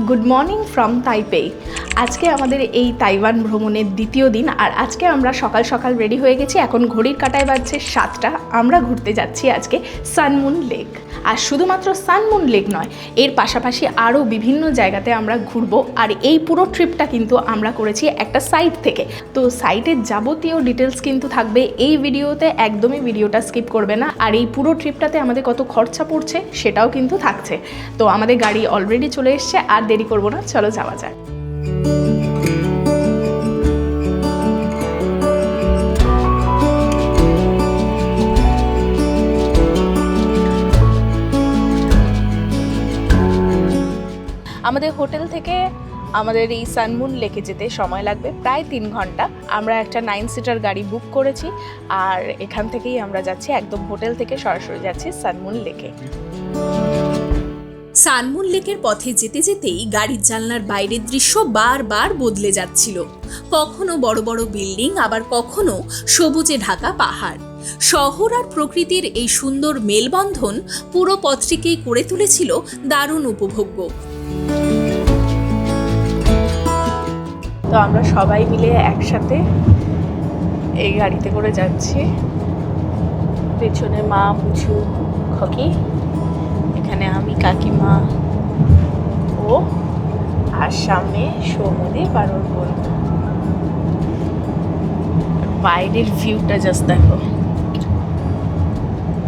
Good morning from তাইপে। আজকে আমাদের এই তাইওয়ান ভ্রমণের দ্বিতীয় দিন, আর আজকে আমরা সকাল সকাল রেডি হয়ে গেছি। এখন ঘড়ির কাঁটায় বাজছে 7টা। আমরা ঘুরতে যাচ্ছি আজকে সানমুন লেক। আর শুধুমাত্র সানমুন লেক নয়, এর পাশাপাশি আরও বিভিন্ন জায়গাতে আমরা ঘুরবো। আর এই পুরো ট্রিপটা কিন্তু আমরা করেছি একটা সাইট থেকে। তো সাইটের যাবতীয় ডিটেলস কিন্তু থাকবে এই ভিডিওতে, একদমই ভিডিওটা স্কিপ করবে না। আর এই পুরো ট্রিপটাতে আমাদের কত খরচা পড়ছে সেটাও কিন্তু থাকছে। তো আমাদের গাড়ি অলরেডি চলে এসছে, আর দেরি করবো না, চলো যাওয়া যাক। আমাদের হোটেল থেকে আমাদের এই সানমুন লেকে যেতে সময় লাগবে প্রায় 3 ঘন্টা। আমরা একটা 9 সিটার গাড়ি বুক করেছি, আর এখান থেকেই আমরা যাচ্ছি, একদম হোটেল থেকে সরাসরি যাচ্ছি সানমুন লেকে। সানমুন লেকের পথে যেতে যেতেই গাড়ির জানলার বাইরের দৃশ্য বারবার বদলে যাচ্ছিল। কখনো বড় বড় বিল্ডিং, আবার কখনো সবুজে ঢাকা পাহাড়। শহর আর প্রকৃতির এই সুন্দর মেলবন্ধন পুরো পথটিকেই করে তুলেছিল দারুণ উপভোগ্য। তো আমরা সবাই মিলে একসাথে এই গাড়িতে করে যাচ্ছি। পেছনে মা, মুছু, খকি, এখানে আমি, কাকিমা ও, আর সামনে সৌমদি আর ওর বোন। বাইরের ভিউটা জাস্ট দেখো,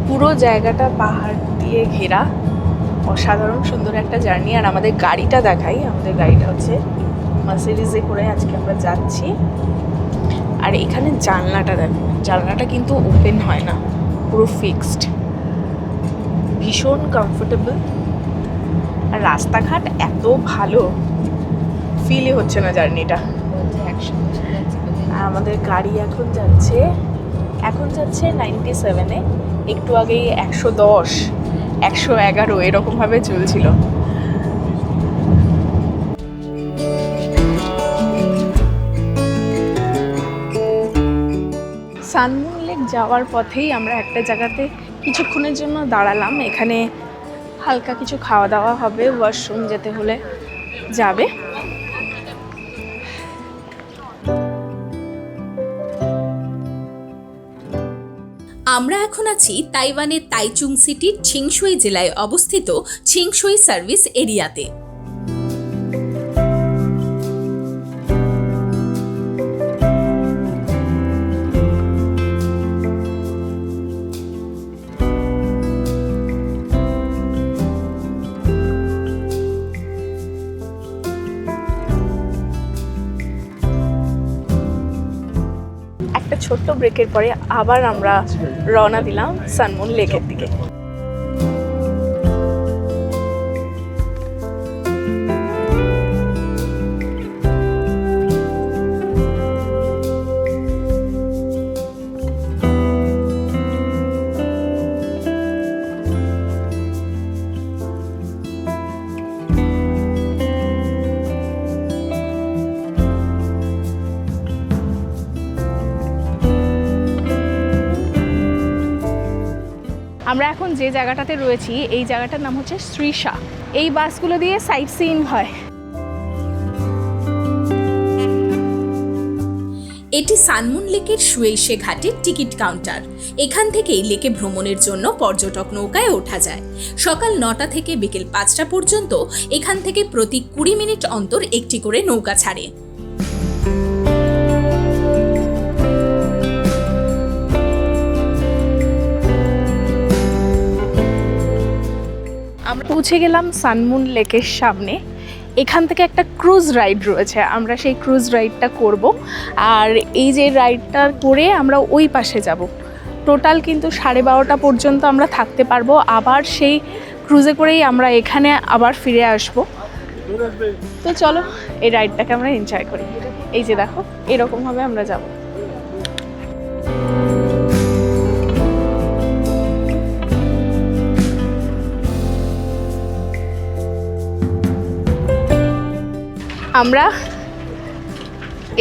পুরো জায়গাটা পাহাড় দিয়ে ঘেরা, অসাধারণ সুন্দর একটা জার্নি। আর আমাদের গাড়িটা দেখাই, আমাদের গাড়িটা হচ্ছে মার্সিডিজে করে আজকে আমরা যাচ্ছি। আর এখানে জানলাটা দেখো, জানলাটা কিন্তু ওপেন হয় না, পুরো ফিক্সড, ভীষণ কমফোর্টেবল। আর রাস্তাঘাট এত ভালো, ফিলই হচ্ছে না জার্নিটা। আর আমাদের গাড়ি এখন যাচ্ছে 97-এ, একটু আগেই 110, 111 এরকমভাবে চলছিল। সানমুন লেক যাওয়ার পথেই আমরা একটা জায়গাতে কিছুক্ষণের জন্য দাঁড়ালাম। এখানে হালকা কিছু খাওয়া দাওয়া হবে, ওয়াশরুম যেতে হলে যাবে। আমরা এখন আছি তাইওয়ানের তাইচুং সিটির ছিংশুই জেলায় অবস্থিত ছিংশুই সার্ভিস এরিয়াতে। ছোট্ট ব্রেকের পরে আবার আমরা রওনা দিলাম সানমুন লেকের দিকে। আমরা এখন যে জায়গাটাতে রয়েছি, এই জায়গাটার নাম হচ্ছে শ্রীশা। এই বাসগুলো দিয়ে সাইট সিইং হয়। এটি সানমুন লেকের সুয়েইশে ঘাটের টিকিট কাউন্টার। এখান থেকেই লেকে ভ্রমণের জন্য পর্যটক নৌকায় ওঠা যায়। সকাল 9টা থেকে বিকেল 5টা পর্যন্ত এখান থেকে প্রতি 20 মিনিট অন্তর একটি করে নৌকা ছাড়ে। আমরা পৌঁছে গেলাম সানমুন লেকের সামনে। এখান থেকে একটা ক্রুজ রাইড রয়েছে, আমরা সেই ক্রুজ রাইডটা করব। আর এই যে রাইডটা করে আমরা ওই পাশে যাব। টোটাল কিন্তু 12:30 পর্যন্ত আমরা থাকতে পারবো। আবার সেই ক্রুজে করেই আমরা এখানে আবার ফিরে আসব। তো চলো এই রাইডটাকে আমরা এনজয় করি। এই যে দেখো এরকমভাবে আমরা যাব। আমরা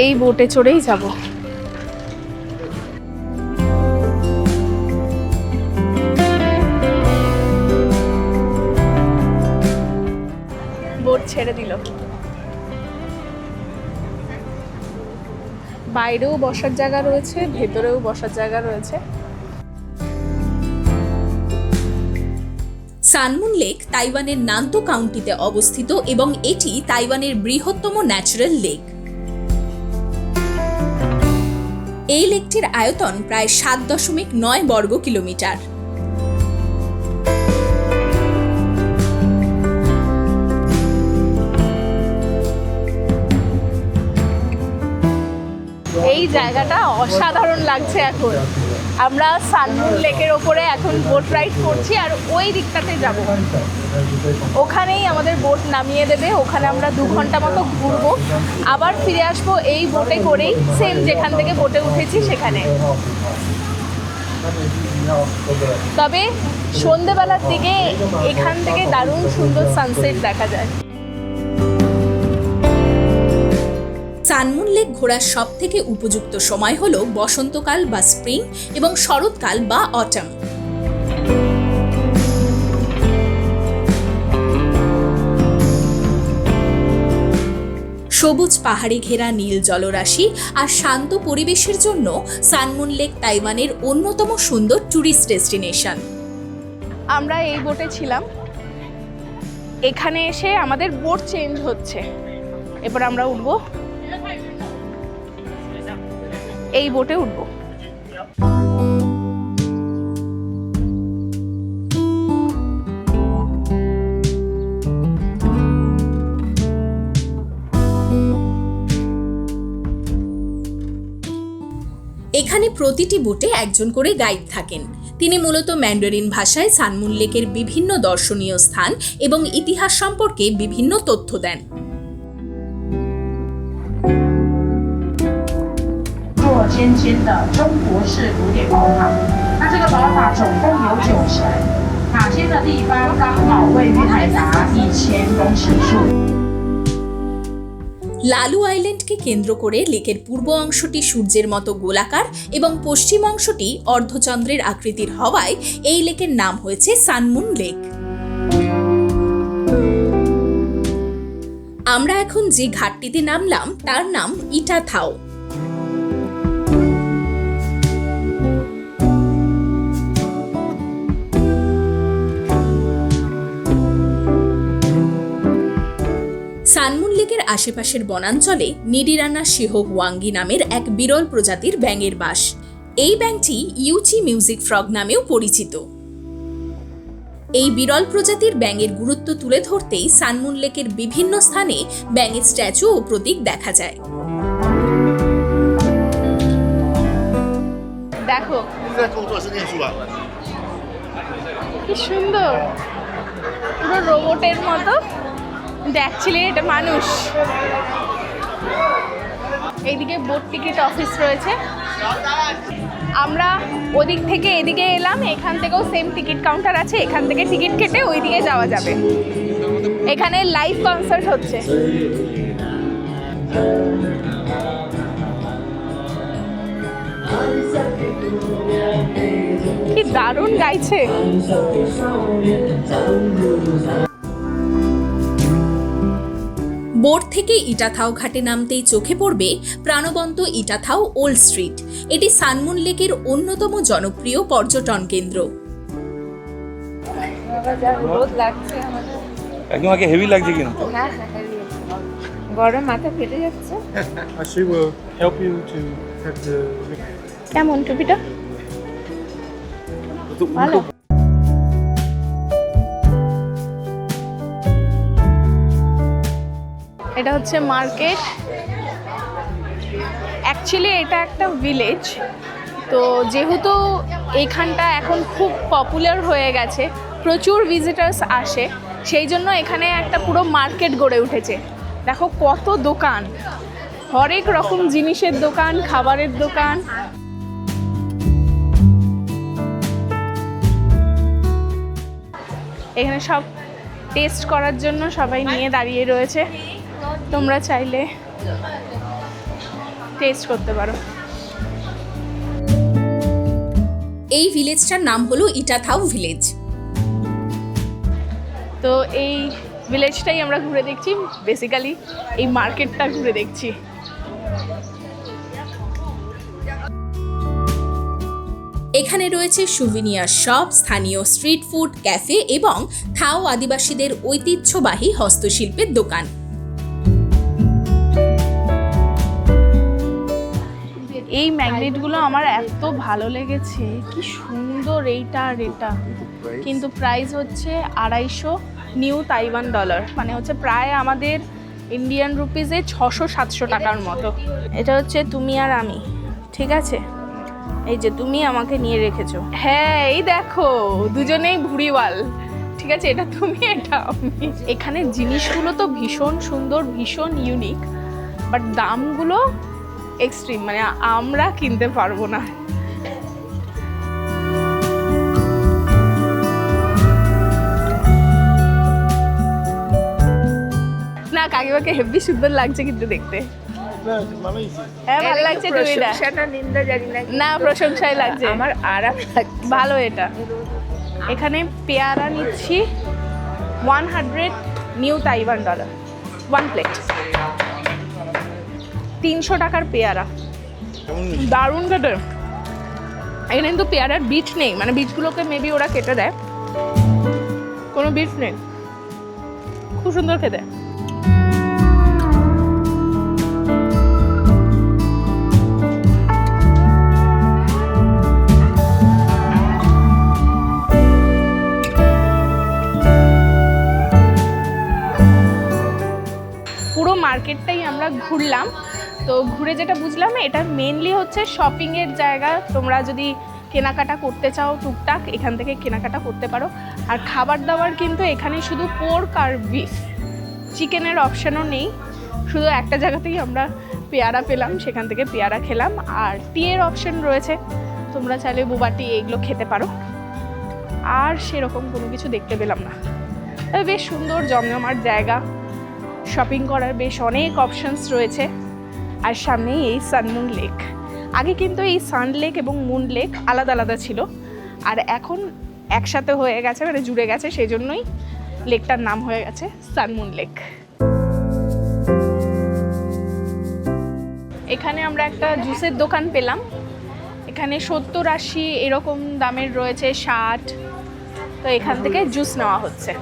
এই বোটে চড়েই যাব। বোট ছেড়ে দিল। বাইরেও বসার জায়গা রয়েছে, ভেতরেও বসার জায়গা রয়েছে। সানমুন লেক তাইওয়ানের নান্তো কাউন্টিতে অবস্থিত এবং এটি তাইওয়ানের বৃহত্তম ন্যাচারাল লেক। এই লেকটির আয়তন প্রায় 7.9 বর্গ কিলোমিটার। এই জায়গাটা অসাধারণ লাগছে। এখন আমরা সানমুন লেকের ওপরে এখন বোট রাইড করছি আর ওই দিকটাতে যাব। ওখানেই আমাদের বোট নামিয়ে দেবে, ওখানে আমরা 2 ঘন্টা মতো ঘুরবো, আবার ফিরে আসবো এই বোটে করেই, সেম যেখান থেকে বোটে উঠেছি সেখানে। তবে সন্ধেবেলার দিকে এখান থেকে দারুণ সুন্দর সানসেট দেখা যায়। সানমুন লেক ঘোরার সব থেকে উপযুক্ত সময় হলো বসন্তকাল বা স্প্রিং এবং শরৎকাল বা অটাম। সবুজ পাহাড়ে ঘেরা নীল জলরাশি আর শান্ত পরিবেশের জন্য সানমুন লেক তাইওয়ানের অন্যতম সুন্দর ট্যুরিস্ট ডেস্টিনেশন। আমরা এই বোটে ছিলাম, এখানে এসে আমাদের বোট চেঞ্জ হচ্ছে। এবার আমরা উঠবো, এই বোটে উঠবো। এখানে প্রতিটি বোটে একজন করে গাইড থাকেন। তিনি মূলত ম্যান্ডারিন ভাষায় সানমুন লেকের বিভিন্ন দর্শনীয় স্থান এবং ইতিহাস সম্পর্কে বিভিন্ন তথ্য দেন। 尖尖的中国式古典宝塔。那这个宝塔总共有9层，塔尖的地方刚好位于海拔1000公尺处。লালু আইল্যান্ডকে কেন্দ্র করে লেকের পূর্ব অংশটি সূর্যের মতো গোলাকার এবং পশ্চিম অংশটি অর্ধচন্দ্রের আকৃতির হওয়ায় এই লেকের নাম হয়েছে সানমুন লেক। আমরা এখন যে ঘাটটিতে নামলাম তার নাম ইটাথাও। সানমুন লেকের আশেপাশের বনাঞ্চলে নিডিরানা শিহোহুয়াঙ্গি নামের এক বিরল প্রজাতির ব্যাঙের বাস। এই ব্যাঙটি ইউচি মিউজিক ফ্রগ নামেও পরিচিত। এই বিরল প্রজাতির ব্যাঙের গুরুত্ব তুলে ধরতেই সানমুন লেকের বিভিন্ন স্থানে ব্যাঙের স্ট্যাচু ও প্রতীক দেখা যায়। দেখো কি সুন্দর, পুরো রোবটের মতো, কিন্তু অ্যাকচুয়ালি এটা মানুষ। এইদিকে বোট টিকিট অফিস রয়েছে। আমরা ওদিক থেকে এদিকে এলাম, এখান থেকেও সেম টিকিট কাউন্টার আছে, এখান থেকে টিকিট কেটে ওইদিকে যাওয়া যাবে। এখানে লাইভ কনসার্ট হচ্ছে। কি দারুণ গাইছে। বোট থেকে ইটাথাও ঘাটে নামতেই চোখে পড়বে প্রাণবন্ত ইটাথাও ওল্ড স্ট্রিট। এটি সানমুন লেকের অন্যতম জনপ্রিয় পর্যটন কেন্দ্র। একদম আগে হেভি লাগছে কিন্তু। হ্যাঁ হ্যাঁ হেভি, গরম মাথা ফেটে যাচ্ছে। She will help you to have the কেমন টুপিটা? ভালো। এটা হচ্ছে মার্কেট। অ্যাকচুয়ালি এটা একটা ভিলেজ, তো যেহেতু এইখানটা এখন খুব পপুলার হয়ে গেছে, প্রচুর ভিজিটার্স আসে, সেই জন্য এখানে একটা পুরো মার্কেট গড়ে উঠেছে। দেখো কত দোকান, হরেক রকম জিনিসের দোকান, খাবারের দোকান। এখানে সব টেস্ট করার জন্য সবাই নিয়ে দাঁড়িয়ে রয়েছে, তোমরা চাইলে টেস্ট করতে পারো। এই ভিলেজটার নাম হলো ইটাথাও ভিলেজ। তো এই ভিলেজটাই আমরা ঘুরে দেখছি, বেসিক্যালি এই মার্কেটটা ঘুরে দেখছি। এখানে রয়েছে সুভিনিয়ার শপ, স্থানীয় স্ট্রিট ফুড, ক্যাফে এবং থাও আদিবাসীদের ঐতিহ্যবাহী হস্তশিল্পের দোকান। এই ম্যাগনেটগুলো আমার এত ভালো লেগেছে, কি সুন্দর এইটা আর এটা। কিন্তু প্রাইস হচ্ছে 250 নিউ তাইওয়ান ডলার, মানে হচ্ছে প্রায় আমাদের ইন্ডিয়ান রুপিজে 600-700 টাকার মতো। এটা হচ্ছে তুমি আর আমি, ঠিক আছে? এই যে তুমি আমাকে নিয়ে রেখেছো। হ্যাঁ, এই দেখো দুজনেই ভুড়িওয়াল, ঠিক আছে? এটা তুমি, এটা আমি। এখানে জিনিসগুলো তো ভীষণ সুন্দর, ভীষণ ইউনিক, বাট দামগুলো এক্সট্রিম, মানে আমরা কিনতে পারবো না। না, কাকিমাকে হেভি সুন্দর লাগছে কিন্তু দেখতে। হ্যাঁ, ভালো লাগছে। প্রশংসাটা নিন্দা জানি না, না, প্রশংসাই লাগছে, আমার আরাম লাগছে। ভালো। এটা এখানে পেয়ারা নিচ্ছি 100 নিউ তাইওয়ান ডলার, 1 প্লেট, 300 টাকার পেয়ারা। দারুণ খেতে। এখানে কিন্তু পেয়ারার বীজ নেই, মানে বীজগুলোকে মেবি ওরা কেটে দেয়, কোনো বীজ নেই। খুব সুন্দর খেতে। পুরো মার্কেটটাই আমরা ঘুরলাম, তো ঘুরে যেটা বুঝলাম এটা মেনলি হচ্ছে শপিংয়ের জায়গা। তোমরা যদি কেনাকাটা করতে চাও টুকটাক এখান থেকে কেনাকাটা করতে পারো। আর খাবার দাবার কিন্তু এখানে শুধু পোর্ক আর বিফ, চিকেনের অপশানও নেই। শুধু একটা জায়গাতেই আমরা পেয়ারা পেলাম, সেখান থেকে পেয়ারা খেলাম। আর টিয়ের অপশান রয়েছে, তোমরা চাইলে বুবা টি এগুলো খেতে পারো। আর সেরকম কোনো কিছু দেখতে পেলাম না। তবে বেশ সুন্দর জমজমাট জায়গা, শপিং করার বেশ অনেক অপশানস রয়েছে। আর সামনেই এই সানমুন লেক। আগে কিন্তু এই সান লেক এবং মুন লেক আলাদা আলাদা ছিল, আর এখন একসাথে হয়ে গেছে, মানে জুড়ে গেছে, সেই জন্যই লেকটার নাম হয়ে গেছে সানমুন লেক। এখানে আমরা একটা জুসের দোকান পেলাম। এখানে 70-80 এরকম দামের রয়েছে, 60। তো এখান থেকে জুস নেওয়া হচ্ছে।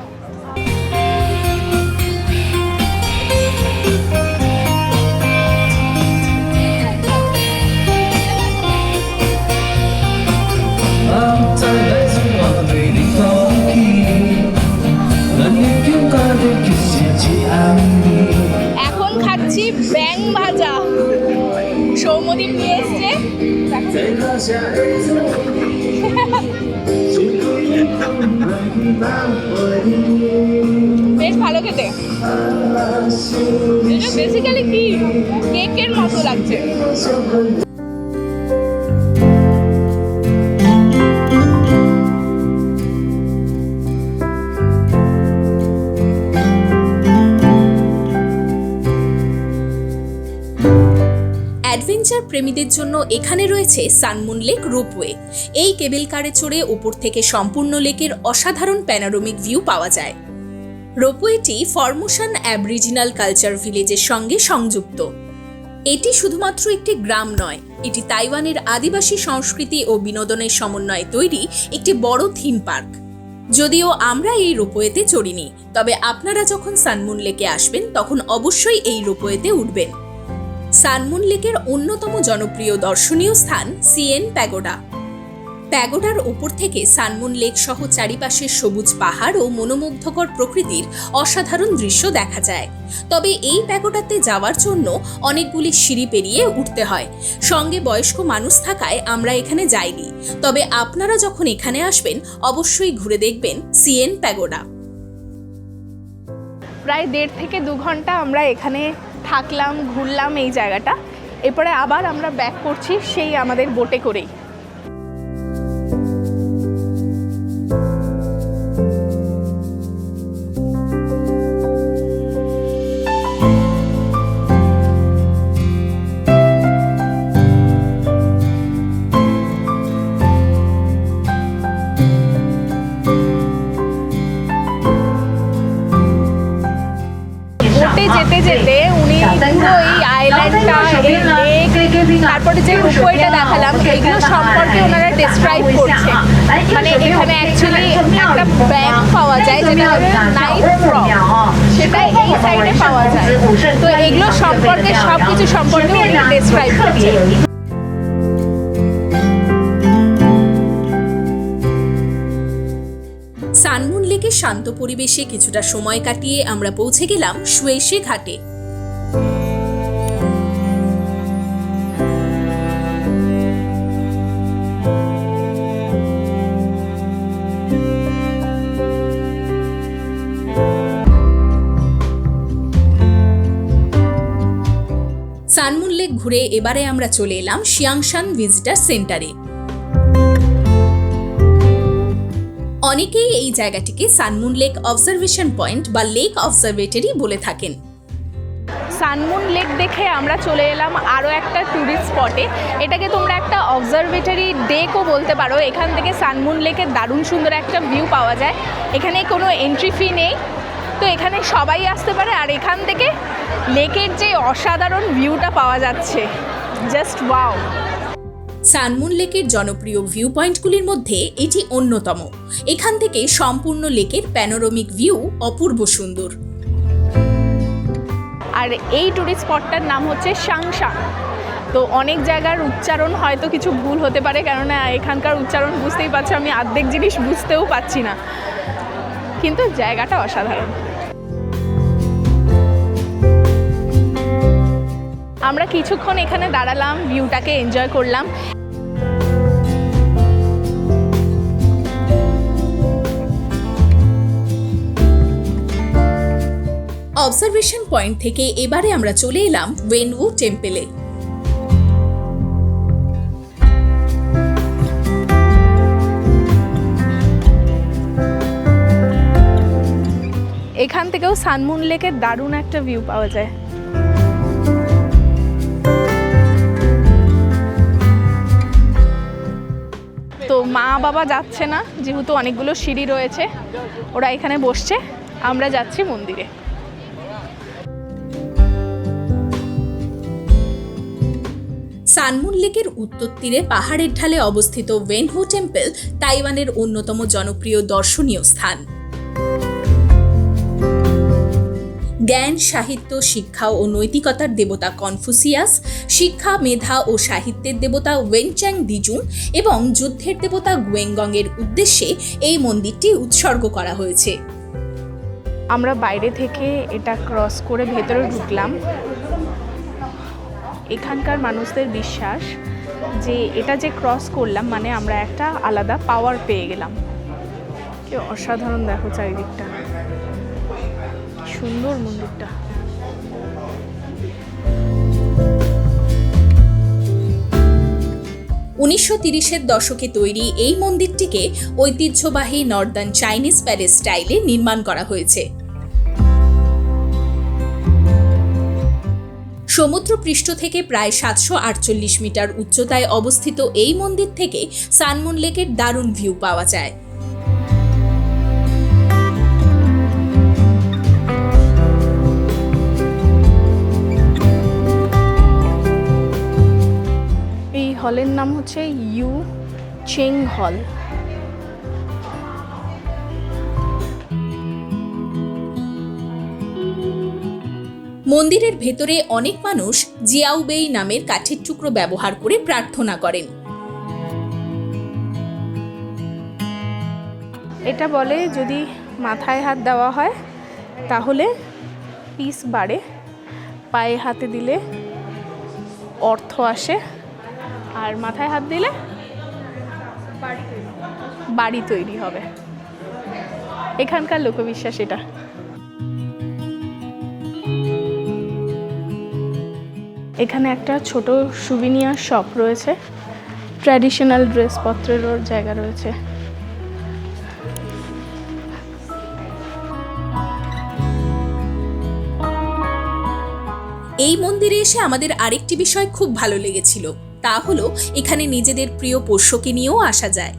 এখন খাচ্ছি ব্যাং ভাজা, সৌম্যদীপ নিয়ে এসছে। বেশ ভালো খেতে। এটা বেসিক্যালি কি কেকের মতো লাগছে। অ্যাডভেঞ্চার প্রেমীদের জন্য এখানে রয়েছে সানমুন লেক রোপওয়ে। এই কেবল কারে চড়ে উপর থেকে সম্পূর্ণ লেকের অসাধারণ প্যানোরামিক ভিউ পাওয়া যায়। রোপওয়েটি ফরমোসান অ্যাবরিজিনাল কালচার ভিলেজের সঙ্গে সংযুক্ত। এটি শুধুমাত্র একটি গ্রাম নয়, এটি তাইওয়ানের আদিবাসী সংস্কৃতি ও বিনোদনের সমন্বয়ে তৈরি একটি বড় থিম পার্ক। যদিও আমরা এই রোপওয়েতে চড়িনি, তবে আপনারা যখন সানমুন লেকে আসবেন তখন অবশ্যই এই রোপওয়েতে উঠবেন। সানমুন লেকের অন্যতম জনপ্রিয় দর্শনীয় স্থান সিএন প্যাগোডা। প্যাগোডার ওপর থেকে সানমুন লেক সহ চারিপাশের সবুজ পাহাড় ও মনোমুগ্ধকর প্রকৃতির অসাধারণ দৃশ্য দেখা যায়। তবে এই প্যাগোডাতে যাওয়ার জন্য অনেকগুলি সিঁড়ি পেরিয়ে উঠতে হয়। সঙ্গে বয়স্ক মানুষ থাকায় আমরা এখানে যাইনি। তবে আপনারা যখন এখানে আসবেন অবশ্যই ঘুরে দেখবেন সিএন প্যাগোডা। প্রায় 1.5 থেকে 2 ঘন্টা আমরা এখানে থাকলাম, ঘুরলাম এই জায়গাটা। এরপরে আবার আমরা ব্যাক করছি সেই আমাদের বোটে করেই। বোটে যেতে যেতে উনি পুরো এই আইল্যান্ডটা, এই লেক, তারপরে যে রূপওয়েটা দেখালাম, এগুলো সম্পর্কে ওনারা ডেসক্রাইব করছে। মানে এখানে অ্যাকচুয়ালি একটা ব্যাগ পাওয়া যায় যেটা নাইট ফ্রগ, সেটা এই সাইডে পাওয়া যায়। তো এগুলো সম্পর্কে সব কিছু সম্পর্কে উনি ডেসক্রাইব করছে। সানমুন লেকে শান্ত পরিবেশে কিছুটা সময় কাটিয়ে আমরা পৌঁছে গেলাম শুয়েশে ঘাটে। সানমুন লেক ঘুরে এবারে আমরা চলে এলাম শিয়াংশান ভিজিটার সেন্টারে। অনেকেই এই জায়গাটিকে সানমুন লেক অবজারভেশন পয়েন্ট বা লেক অবজারভেটরি বলে থাকেন। সানমুন লেক দেখে আমরা চলে এলাম আরও একটা ট্যুরিস্ট স্পটে। এটাকে তোমরা একটা অবজারভেটরি ডেকও বলতে পারো। এখান থেকে সানমুন লেকের দারুণ সুন্দর একটা ভিউ পাওয়া যায়। এখানে কোনো এন্ট্রি ফি নেই, তো এখানে সবাই আসতে পারে। আর এখান থেকে লেকের যে অসাধারণ ভিউটা পাওয়া যাচ্ছে, জাস্ট ওয়াও। সানমুন লেকের জনপ্রিয় ভিউ পয়েন্টগুলির মধ্যে এটি অন্যতম। এখান থেকে সম্পূর্ণ লেকের প্যানোরামিক ভিউ অপূর্ব সুন্দর। আর এই ট্যুরিস্ট স্পটটার নাম হচ্ছে শাংশান। তো অনেক জায়গার উচ্চারণ হয়তো কিছু ভুল হতে পারে, কেননা এখানকার উচ্চারণ বুঝতেই পারছো, আমি অর্ধেক জিনিস বুঝতেও পারছি না, কিন্তু জায়গাটা অসাধারণ। আমরা কিছুক্ষণ এখানে দাঁড়ালাম, ভিউটাকে এনজয় করলাম। অবজারভেশন পয়েন্ট থেকে এবারে আমরা চলে এলাম ওয়েনউ টেম্পলে। এখান থেকেও সানমুন লেকের দারুণ একটা ভিউ পাওয়া যায়। তো মা বাবা যাচ্ছে না, যেহেতু অনেকগুলো সিঁড়ি রয়েছে, ওরা এখানে বসছে, আমরা যাচ্ছি মন্দিরে। সানমুন লেকের উত্তর তীরে পাহাড়ের ঢালে অবস্থিত ওয়েনহু টেম্পল তাইওয়ানের অন্যতম জনপ্রিয় দর্শনীয় স্থান। জ্ঞান, সাহিত্য, শিক্ষা ও নৈতিকতার দেবতা কনফুসিয়াস, শিক্ষা, মেধা ও সাহিত্যের দেবতা ওয়েনচ্যাং দিজুন এবং যুদ্ধের দেবতা গুয়েঙ্গং এর উদ্দেশ্যে এই মন্দিরটি উৎসর্গ করা হয়েছে। আমরা বাইরে থেকে এটা ক্রস করে ভেতরে ঢুকলাম। এখানকার মানুষদের বিশ্বাস যে এটা যে ক্রস করলাম মানে আমরা একটা আলাদা পাওয়ার পেয়ে গেলাম। কি অসাধারণ, দেখো চারিদিকটা, সুন্দর মন্দিরটা। উনিশশো 30-এর দশকে তৈরি এই মন্দিরটিকে ঐতিহ্যবাহী নর্দার্ন চাইনিজ প্যালেস স্টাইলে নির্মাণ করা হয়েছে। সমুদ্রপৃষ্ঠ থেকে প্রায় 748 মিটার উচ্চতায় অবস্থিত এই মন্দির থেকে সানমুন লেকের দারুণ ভিউ পাওয়া যায়। এই হলের নাম হচ্ছে ইউ চেং হল। মন্দিরের ভেতরে অনেক মানুষ জিয়াওবেই নামের কাঠের টুকরো ব্যবহার করে প্রার্থনা করেন। এটা বলে যদি মাথায় হাত দেওয়া হয় তাহলে পিস বাড়ে, পায়ে হাতে দিলে অর্থ আসে, আর মাথায় হাত দিলে বাড়ি তৈরি হবে। এখানকার লোকবিশ্বাস এটা। এখানে একটা ছোট সুভিনিয়ার শপ রয়েছে, ট্র্যাডিশনাল ড্রেসপত্রেরও জায়গা রয়েছে। এই মন্দিরে এসে আমাদের আরেকটি বিষয় খুব ভালো লেগেছিল, তা হলো এখানে নিজেদের প্রিয় পোষ্যকে নিয়েও আসা যায়।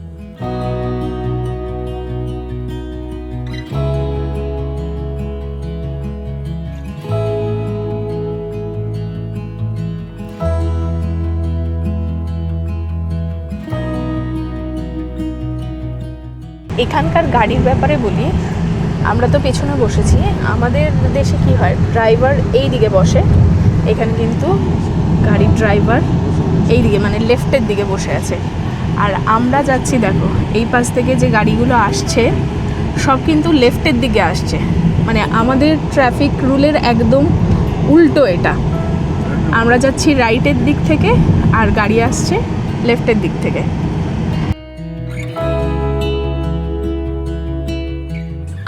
এখানকার গাড়ির ব্যাপারে বলি, আমরা তো পেছনে বসেছি, আমাদের দেশে কি হয়, ড্রাইভার এই দিকে বসে, এখানে কিন্তু গাড়ির ড্রাইভার এই দিকে মানে লেফটের দিকে বসে আছে। আর আমরা যাচ্ছি দেখো, এই পাশ থেকে যে গাড়িগুলো আসছে সব কিন্তু লেফটের দিকে আসছে, মানে আমাদের ট্রাফিক রুলের একদম উল্টো এটা। আমরা যাচ্ছি রাইটের দিক থেকে আর গাড়ি আসছে লেফটের দিক থেকে।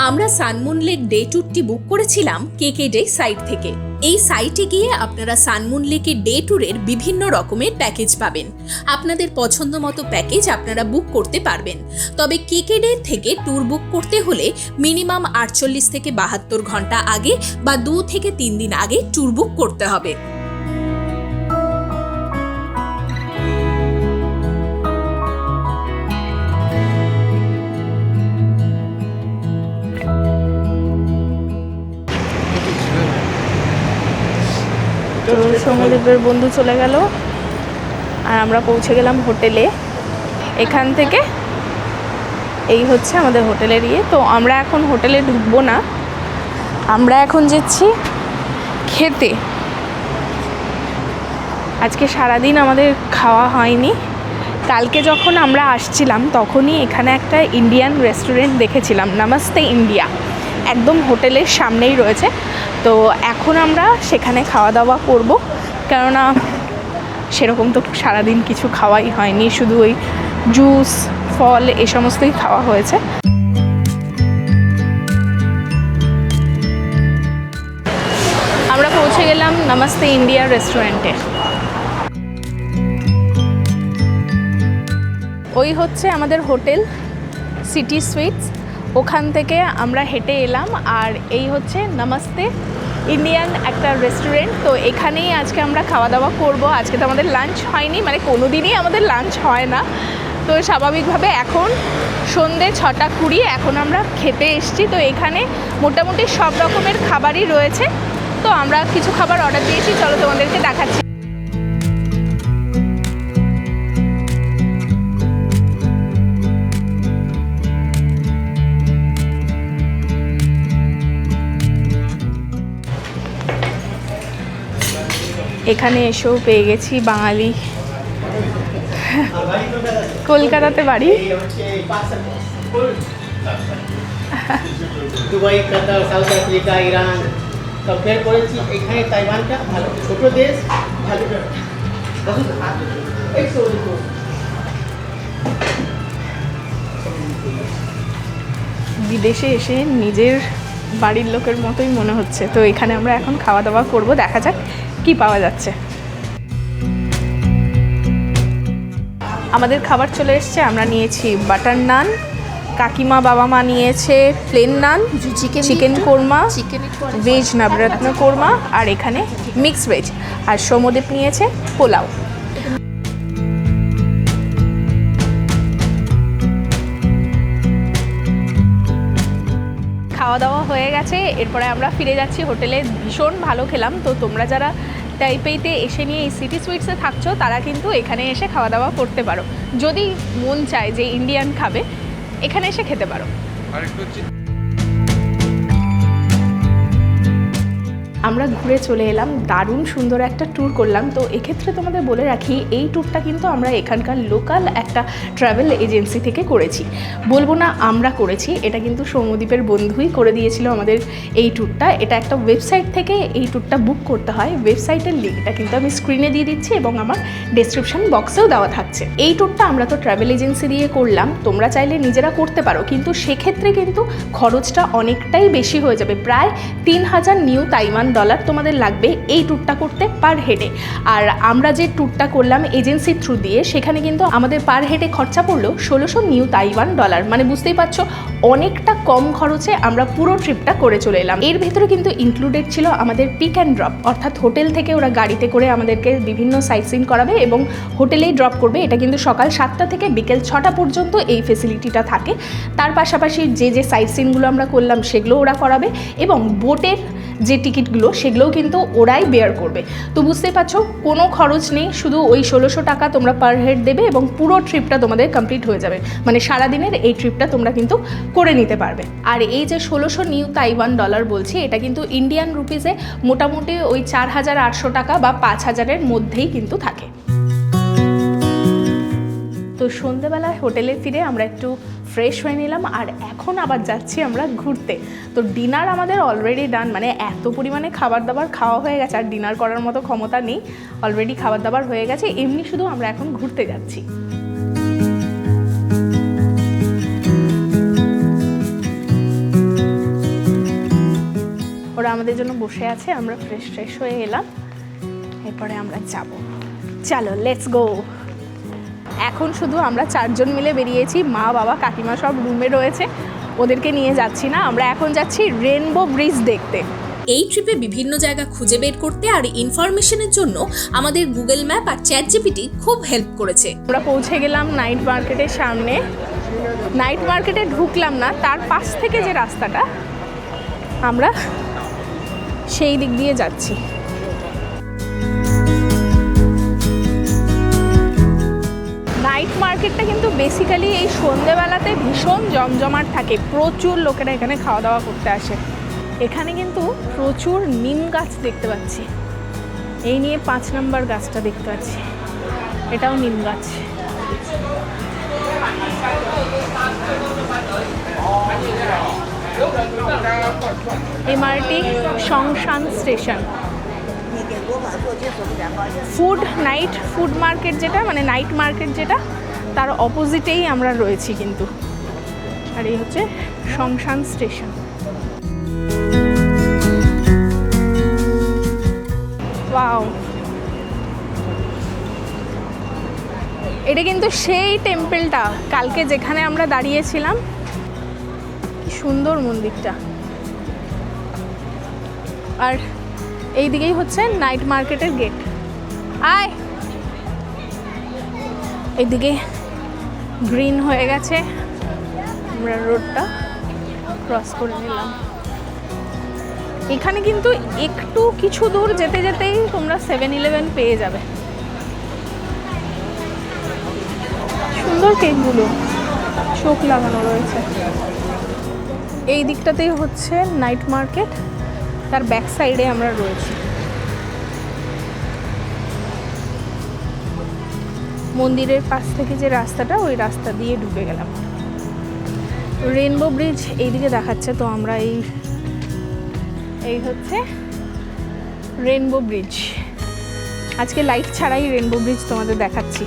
আমরা সানমুন লেক ডে ট্যুরটি বুক করেছিলাম কেকেডে সাইট থেকে। এই সাইটে গিয়ে আপনারা সানমুন লেকের ডে ট্যুরের বিভিন্ন রকমের প্যাকেজ পাবেন। আপনাদের পছন্দ মতো প্যাকেজ আপনারা বুক করতে পারবেন। তবে কেকেডে থেকে ট্যুর বুক করতে হলে মিনিমাম 48 থেকে 72 ঘন্টা আগে বা 2 থেকে 3 দিন আগে ট্যুর বুক করতে হবে। তো সৌম্যদীপের বন্ধু চলে গেল আর আমরা পৌঁছে গেলাম হোটেলে। এখান থেকে এই হচ্ছে আমাদের হোটেলের ইয়ে। তো আমরা এখন হোটেলে ঢুকবো না, আমরা এখন যাচ্ছি খেতে। আজকে সারাদিন আমাদের খাওয়া হয়নি। কালকে যখন আমরা আসছিলাম তখনই এখানে একটা ইন্ডিয়ান রেস্টুরেন্ট দেখেছিলাম, নমস্তে ইন্ডিয়া, একদম হোটেলের সামনেই রয়েছে। তো এখন আমরা সেখানে খাওয়া দাওয়া করব, কেননা সেরকম তো সারাদিন কিছু খাওয়াই হয়নি, শুধু ওই জুস ফল এ সমস্তই খাওয়া হয়েছে। আমরা পৌঁছে গেলাম নমস্তে ইন্ডিয়া রেস্টুরেন্টে। ওই হচ্ছে আমাদের হোটেল সিটি সুইটস, ওখান থেকে আমরা হেঁটে এলাম। আর এই হচ্ছে নমস্তে ইন্ডিয়ান একটা রেস্টুরেন্ট। তো এখানেই আজকে আমরা খাওয়া দাওয়া করব। আজকে তো আমাদের লাঞ্চ হয়নি, মানে কোনো দিনই আমাদের লাঞ্চ হয় না। তো স্বাভাবিকভাবে এখন সন্ধ্যে 6:20, এখন আমরা খেতে এসেছি। তো এখানে মোটামুটি সব রকমের খাবারই রয়েছে। তো আমরা কিছু খাবার অর্ডার দিয়েছি, চলো তোমাদেরকে দেখাচ্ছি। এখানে এসেও পেয়ে গেছি বাঙালি, কলকাতাতে বাড়ি। দুবাই, কাতার, সাউথ আফ্রিকা, ইরান কম্পেয়ার করেছি। এখানে তাইওয়ানটা ভালো, ছোট দেশ, ভালো। বিদেশে এসে নিজের বাড়ির লোকের মতোই মনে হচ্ছে। তো এখানে আমরা এখন খাওয়া দাওয়া করব, দেখা যাক কি পাওয়া যাচ্ছে। আমাদের খাবার চলে এসছে। আমরা নিয়েছি বাটার নান, কাকিমা বাবা মা নিয়েছে প্লেন নান, চিকেন কোরমা, ভেজ নবরত্ন কোরমা, আর এখানে মিক্স ভেজ। আর সৌম্যদীপ নিয়েছে পোলাও। খাওয়া দাওয়া হয়ে গেছে, এরপরে আমরা ফিরে যাচ্ছি হোটেলে। ভীষণ ভালো খেলাম। তো তোমরা যারা তাইপেইতে এসে নিয়ে এই সিটি সুইটসে থাকছো, তারা কিন্তু এখানে এসে খাওয়া দাওয়া করতে পারো। যদি মন চায় যে ইন্ডিয়ান খাবে, এখানে এসে খেতে পারো। আমরা ঘুরে চলে এলাম, দারুণ সুন্দর একটা ট্যুর করলাম। তো এক্ষেত্রে তোমাদের বলে রাখি, এই ট্যুরটা কিন্তু আমরা এখানকার লোকাল একটা ট্রাভেল এজেন্সি থেকে করেছি। বলবো না আমরা করেছি, এটা কিন্তু সৌম্যদীপের বন্ধুই করে দিয়েছিল আমাদের এই ট্যুরটা। এটা একটা ওয়েবসাইট থেকে এই ট্যুরটা বুক করতে হয়। ওয়েবসাইটের লিঙ্কটা কিন্তু আমি স্ক্রিনে দিয়ে দিচ্ছি এবং আমার ডেসক্রিপশন বক্সেও দেওয়া থাকছে। এই ট্যুরটা আমরা তো ট্রাভেল এজেন্সি দিয়ে করলাম, তোমরা চাইলে নিজেরা করতে পারো, কিন্তু সেক্ষেত্রে কিন্তু খরচটা অনেকটাই বেশি হয়ে যাবে। প্রায় 3000 নিউ তাইওয়ান ডলার তোমাদের লাগবে এই ট্যুরটা করতে পার হেডে। আর আমরা যে ট্যুরটা করলাম এজেন্সির থ্রু দিয়ে, সেখানে কিন্তু আমাদের পার হেডে খরচা পড়লো 1600 নিউ তাইওয়ান ডলার। মানে বুঝতেই পারছো অনেকটা কম খরচে আমরা পুরো ট্রিপটা করে চলে এলাম। এর ভেতরে কিন্তু ইনক্লুডেড ছিল আমাদের পিক অ্যান্ড ড্রপ, অর্থাৎ হোটেল থেকে ওরা গাড়িতে করে আমাদেরকে বিভিন্ন সাইট সিন করাবে এবং হোটেলেই ড্রপ করবে। এটা কিন্তু সকাল 7টা থেকে বিকেল 6টা পর্যন্ত এই ফেসিলিটিটা থাকে। তার পাশাপাশি যে সাইট সিনগুলো আমরা করলাম সেগুলো ওরা করাবে এবং বোটের যে টিকিটগুলো সেগুলোও কিন্তু ওরাই বেয়ার করবে। তো বুঝতেই পারছো কোনো খরচ নেই, শুধু ওই 1600 টাকা তোমরা পার হেড দেবে এবং পুরো ট্রিপটা তোমাদের কমপ্লিট হয়ে যাবে। মানে সারাদিনের এই ট্রিপটা তোমরা কিন্তু করে নিতে পারবে। আর এই যে 1600 নিউ তাইওয়ান ডলার বলছি, এটা কিন্তু ইন্ডিয়ান রুপিসে মোটামুটি ওই 4800 টাকা বা 5000-এর মধ্যেই কিন্তু থাকে। তো সন্ধ্যেবেলায় হোটেলে ফিরে আমরা একটু ফ্রেশ হয়ে নিলাম আর এখন আবার যাচ্ছি আমরা ঘুরতে। তো ডিনার আমাদের অলরেডি ডান, মানে এত পরিমাণে খাবার দাবার খাওয়া হয়ে গেছে আর ডিনার করার মতো ক্ষমতা নেই, অলরেডি খাবার দাবার হয়ে গেছে। এমনি শুধু আমরা এখন ঘুরতে যাচ্ছি। ওরা আমাদের জন্য বসে আছে, আমরা ফ্রেশ হয়ে এলাম, এরপরে আমরা যাব। চলো লেটস গো। এখন শুধু আমরা 4 জন মিলে বেরিয়েছি, মা বাবা কাকিমা সব রুমে রয়েছে, ওদেরকে নিয়ে যাচ্ছি না। আমরা এখন যাচ্ছি রেনবো ব্রিজ দেখতে। এই ট্রিপে বিভিন্ন জায়গা খুঁজে বের করতে আর ইনফরমেশনের জন্য আমাদের গুগল ম্যাপ আর চ্যাটজিপিটি খুব হেল্প করেছে। আমরা পৌঁছে গেলাম নাইট মার্কেটের সামনে। নাইট মার্কেটে ঢুকলাম না, তার পাশ থেকে যে রাস্তাটা আমরা সেই দিক দিয়ে যাচ্ছি। নাইট মার্কেটটা কিন্তু বেসিক্যালি এই সন্ধেবেলাতে ভীষণ জমজমাট থাকে, প্রচুর লোকেরা এখানে খাওয়া দাওয়া করতে আসে। এখানে কিন্তু প্রচুর নিম গাছ দেখতে পাচ্ছি, এই নিয়ে 5 নম্বর গাছটা দেখতে পাচ্ছি, এটাও নিম গাছ। এমআরটি সংশান স্টেশন। নাইট ফুড মার্কেট যেটা, মানে নাইট মার্কেট যেটা, তার অপোজিটেই আমরা রয়েছি কিন্তু। আর এই হচ্ছে সংশান স্টেশন। ওয়াও, এটা কিন্তু সেই টেম্পলটা কালকে যেখানে আমরা দাঁড়িয়েছিলাম। কি সুন্দর মন্দিরটা। আর এই দিকেই হচ্ছে নাইট মার্কেটের গেট। আয়, এইদিকে গ্রিন হয়ে গেছে, আমরা রোডটা ক্রস করে নিলাম। এখানে কিন্তু একটু কিছু দূর যেতে যেতেই তোমরা 7-Eleven পেয়ে যাবে। সুন্দর কেকগুলো চোখ লাগানো রয়েছে। এই দিকটাতেই হচ্ছে নাইট মার্কেট, তার ব্যাক সাইডে আমরা রয়েছি। মন্দিরের পাশ থেকে যে রাস্তাটা, ওই রাস্তা দিয়ে ঢুকে গেলাম। রেনবো ব্রিজ এইদিকে দেখাচ্ছে, তো আমরা এই হচ্ছে রেনবো ব্রিজ। আজকে লাইট ছাড়াই রেনবো ব্রিজ তোমাদের দেখাচ্ছি।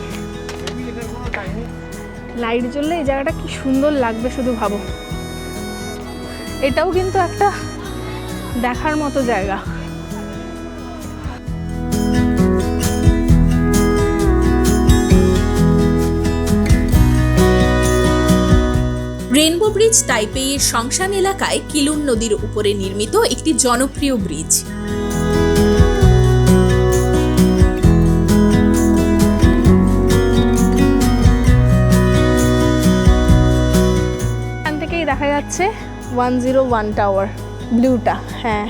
লাইট জ্বললে এই জায়গাটা কি সুন্দর লাগবে শুধু ভাবো। এটাও কিন্তু একটা দেখার মতো জায়গা। রেনবো ব্রিজ তাইপেইয়ের সংশান এলাকায় কিলুন নদীর উপরে নির্মিত একটি জনপ্রিয় ব্রিজ। এখান থেকেই দেখা যাচ্ছে 101 টাওয়ার, ব্লুটা। হ্যাঁ,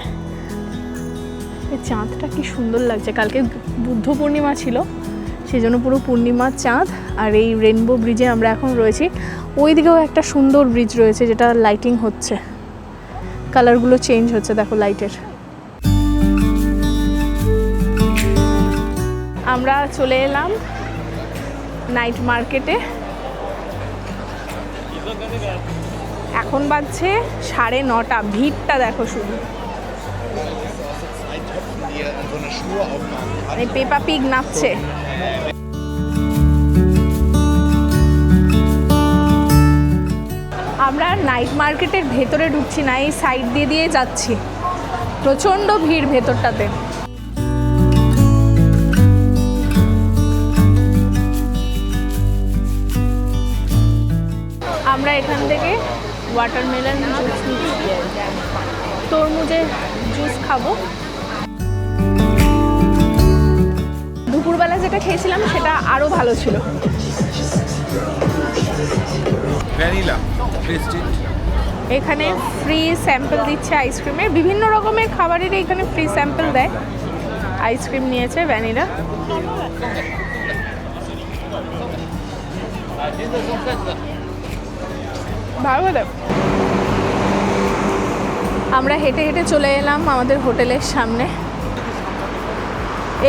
এই চাঁদটা কি সুন্দর লাগছে। কালকে বুদ্ধ পূর্ণিমা ছিল, সেই জন্য পুরো পূর্ণিমার চাঁদ। আর এই রেনবো ব্রিজে আমরা এখন রয়েছি। ওই দিকেও একটা সুন্দর ব্রিজ রয়েছে যেটা লাইটিং হচ্ছে, কালারগুলো চেঞ্জ হচ্ছে দেখো লাইটের। আমরা চলে এলাম নাইট মার্কেটে। এখন বাজছে 9:30। ভিড়টা দেখো শুধু। এই পেপা পিগ নাচছে। আমরা নাইট মার্কেটের ভেতরে ঢুকছি না, এই সাইড দিয়ে দিয়ে যাচ্ছি। প্রচণ্ড ভিড় ভেতরটাতে। আমরা এখান থেকে ওয়াটারমেলন জুস নিচ্ছি, তরমুজের জুস খাবো। দুপুরবেলা যেটা খেয়েছিলাম সেটা আরও ভালো ছিল। Vanilla tasty. এখানে ফ্রি স্যাম্পল দিচ্ছে আইসক্রিমের, বিভিন্ন রকমের খাবারের এখানে ফ্রি স্যাম্পল দেয়। আইসক্রিম নিয়েছে ভ্যানিলা। ভালো হলো। আমরা হেঁটে হেঁটে চলে এলাম আমাদের হোটেলের সামনে।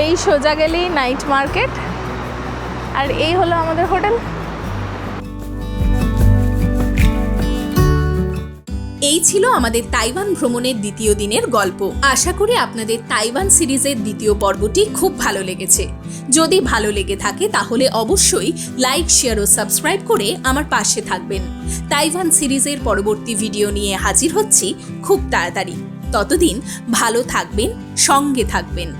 এই সোজা গেলেই নাইট মার্কেট, আর এই হলো আমাদের হোটেল। এই ছিল আমাদের তাইওয়ান ভ্রমণের দ্বিতীয় দিনের গল্প। আশা করি আপনাদের তাইওয়ান সিরিজের দ্বিতীয় পর্বটি খুব ভালো লেগেছে। যদি ভালো লেগে থাকে তাহলে অবশ্যই লাইক, শেয়ার ও সাবস্ক্রাইব করে আমার পাশে থাকবেন। তাইওয়ান সিরিজের পরবর্তী ভিডিও নিয়ে হাজির হচ্ছি খুব তাড়াতাড়ি। ততদিন ভালো থাকবেন, সঙ্গে থাকবেন।